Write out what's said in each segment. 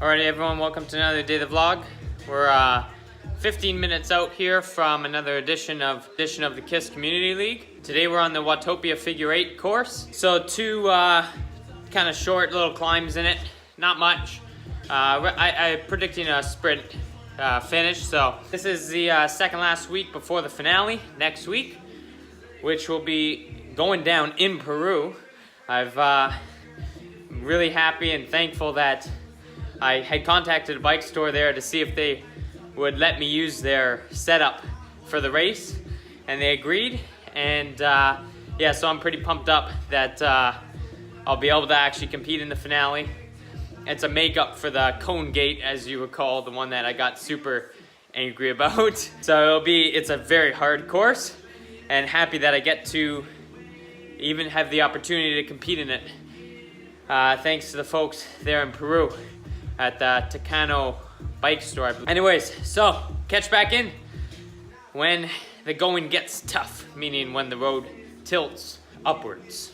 Alrighty everyone, welcome to another day of the vlog. We're 15 minutes out here from another edition of the KISS Community League. Today we're on the Watopia Figure 8 course. So two kind of short little climbs in it, not much. I'm predicting a sprint finish. So this is the second last week before the finale next week, which will be going down in Peru. I'm really happy and thankful that I had contacted a bike store there to see if they would let me use their setup for the race, and they agreed. And yeah, so I'm pretty pumped up that I'll be able to actually compete in the finale. It's a makeup for the cone gate, as you recall, the one that I got super angry about. So it's a very hard course, and happy that I get to even have the opportunity to compete in it. Thanks to the folks there in Peru at the Tacano bike store. Anyways, so catch back in when the going gets tough, meaning when the road tilts upwards.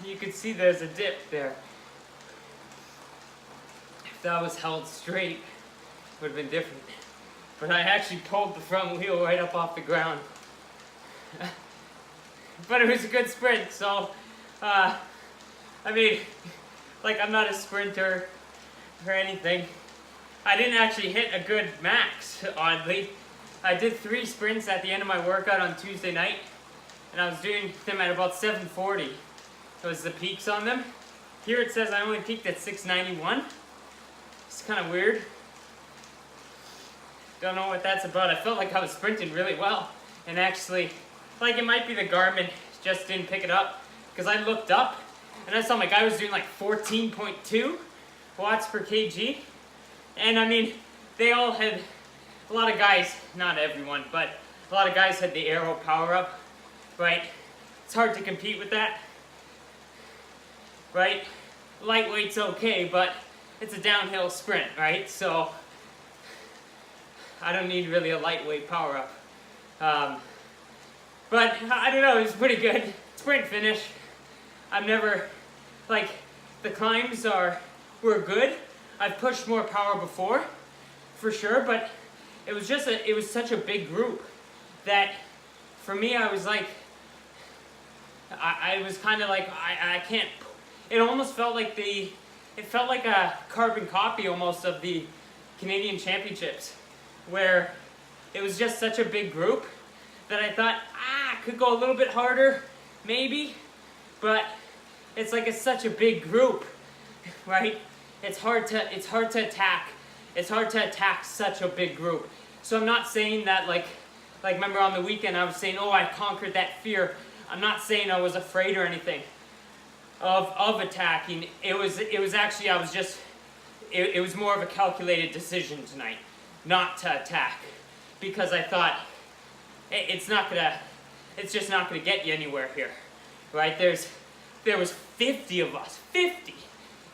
You can see there's a dip there. If that was held straight, it would have been different. But I actually pulled the front wheel right up off the ground. But it was a good sprint, so, I mean, like, I'm not a sprinter or anything. I didn't actually hit a good max, oddly. I did 3 sprints at the end of my workout on Tuesday night, and I was doing them at about 7:40. That was the peaks on them. Here it says I only peaked at 691. It's kind of weird. Don't know what that's about. I felt like I was sprinting really well. And actually, like, it might be the Garmin just didn't pick it up. Because I looked up and I saw my guy was doing like 14.2 watts per kg. And I mean, they all had, a lot of guys, not everyone, but a lot of guys had the Aero power up, right? It's hard to compete with that, right? Lightweight's okay, but it's a downhill sprint, right? So I don't need really a lightweight power up. But I don't know, it was pretty good. Sprint finish. I've never, like, the climbs were good. I've pushed more power before, for sure, but it was just it was such a big group that for me I was like, I was kind of like, I can't, it almost felt like it felt like a carbon copy almost of the Canadian Championships, where it was just such a big group that I thought, could go a little bit harder, maybe, but it's like it's such a big group, right? It's hard to attack It's hard to attack such a big group. So I'm not saying that like remember on the weekend I was saying, oh, I conquered that fear. I'm not saying I was afraid or anything of attacking. It was actually, it was more of a calculated decision tonight not to attack, because I thought it's just not gonna get you anywhere here, right? There was 50 of us, 50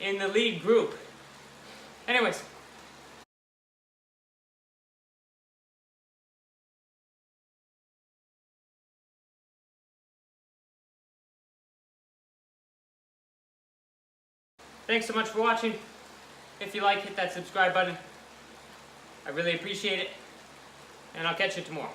in the lead group. Anyways. Thanks so much for watching. If you like, hit that subscribe button. I really appreciate it. And I'll catch you tomorrow.